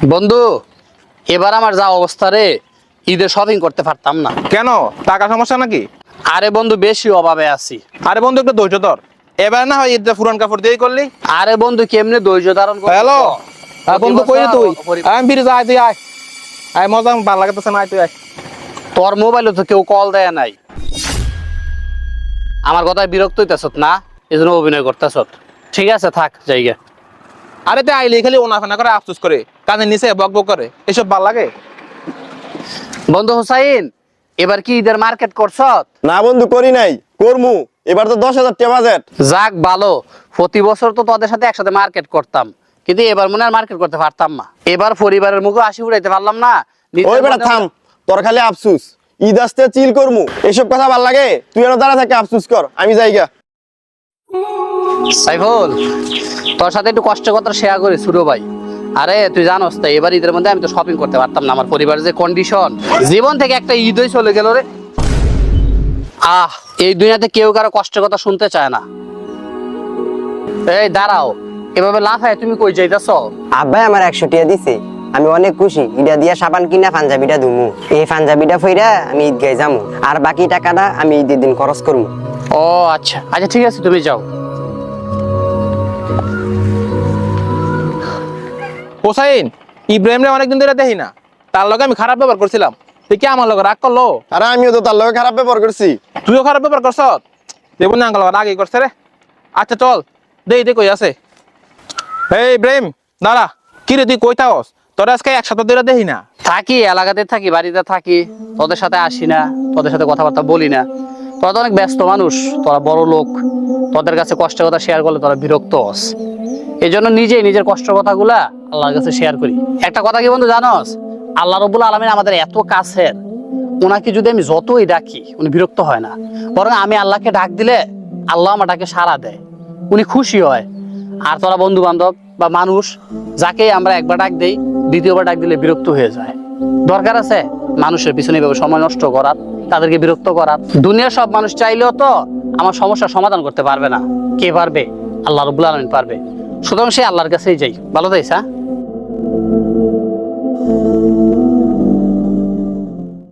বন্ধু, এবার আমার যা অবস্থা রে, ঈদে শপিং করতে পারতাম না। কেন, টাকা সমস্যা নাকি? আরে বন্ধু, বেশি অভাবে আছি। আরে বন্ধু একটু ধৈর্য ধর, এবার না হয় ঈদটা পুরান কাপড় দিয়ে করলি। আরে বন্ধু, কেমনে ধৈর্য ধারণ করব? হ্যালো বন্ধু, কই রে তুই? পরিবার- আমি ফিরে যাই, তুই আয় আয়, মজা ভালো লাগতেছে না, আয় তুই আয়। তোর মোবাইলে তো কেউ কল দেয় নাই। আমার কথায় বিরক্ত হইতেছত না, এজন্য অভিনয় করতেছত। ঠিক আছে, থাক জায়গা। আরে তুই আইলি খালি ওনা ফেনা করে আফসোস করে, কানের নিচে বক বক করে, এসব ভাল লাগে? বন্ধু হুসাইন, এবার কি ঈদের মার্কেট করছত? না বন্ধু, করি নাই, করমু। এবার তো 10,000 টাকা বাজেট। যাক ভালো, প্রতি বছর তো তোদের সাথে একসাথে মার্কেট করতাম, কিন্তু এবার মনে হয় মার্কেট করতে পারতাম না। এবার পরিবারের মুখে হাসি উড়াইতে পারলাম না। নিজের ওই বেটা মনে- থাম, তোর খালি আফসুস। ঈদ আসতে চিল করমু, এসব কথা ভাল লাগে? তুই এর দাঁড়া থেকে আফসুস কর, আমি যাইগা। সাইফুল, তোর সাথে একটু কষ্টের কথা শেয়ার করি ছোট ভাই। আরে তুই জানোস তো, এবার ঈদের মধ্যে আমি তো শপিং করতে পারতাম না। আমার পরিবারের যে কন্ডিশন, জীবন থেকে একটা ঈদই চলে গেল রে। এই দুনিয়াতে কেউ কারো কষ্টের কথা শুনতে চায় না। এই দাঁড়াও, এভাবে লাফায় তুমি কই যাইতাছ? আব্বাই আমার 100 টাকা দিছে, আমি অনেক খুশি। ইটা দিয়া সাবান কিনা পাঞ্জাবিটা ধুমু, এই পাঞ্জাবিটা ফইরা আমি ঈদগায় যামু, আর বাকি টাকাটা আমি ঈদের দিন খরচ করবো। ও আচ্ছা আচ্ছা, ঠিক আছে, তুমি যাও। হোসাইন, ইব্রাহিমরে অনেকদিন ধরে দেখি না, তার লগে আমি খারাপ ব্যবহার করছিলাম, তুই কি আমার লগে রাগ করলো? আরে আমিও তো তার লগে খারাপ ব্যবহার করছি। তুইও খারাপ ব্যবহার করছ? দেখুন না আঙ্কাল রাগই করছে রে। আচ্ছা চল, দে কই আছে। এই ইব্রাহিম দাঁড়া, কি রে তুই কই থাকস? তোর আজকে এক সপ্তাহ ধরে দেখি না। থাকি, এলাকাতে থাকি, বাড়িতে থাকি, তোদের সাথে আসি না, তোদের সাথে কথাবার্তা বলি না। তোরা তো অনেক ব্যস্ত মানুষ, তোরা বড় লোক, তোদের কাছে কষ্টের কথা শেয়ার করলে তোরা বিরক্ত হস। এই জন্য নিজেই নিজের কষ্টের কথাগুলা আল্লাহর কাছে শেয়ার করি। একটা কথা কি বন্ধু জানোস, আল্লাহ রাব্বুল আলামিন আমাদের এত কাছের, ওনাকে যদি আমি যতই ডাকি উনি বিরক্ত হয় না, বরং আমি আল্লাহকে ডাক দিলে আল্লাহ আমার ডাকে সাড়া দেয়, উনি খুশি হয়। আর তোরা বন্ধু বান্ধব বা মানুষ যাকে আমরা একবার ডাক দেই, দ্বিতীয়বার ডাক দিলে বিরক্ত হয়ে যায়। দরকার আছে মানুষের পিছনে এভাবে সময় নষ্ট করার, তাদেরকে বিরক্ত করার? দুনিয়ার সব মানুষ চাইলেও তো আমার সমস্যার সমাধান করতে পারবে না। কে পারবে? আল্লাহ রাব্বুল আলামিন পারবে। সুতরাং সে আল্লাহর কাছেই যাই। ভালো থাইস। হ্যাঁ।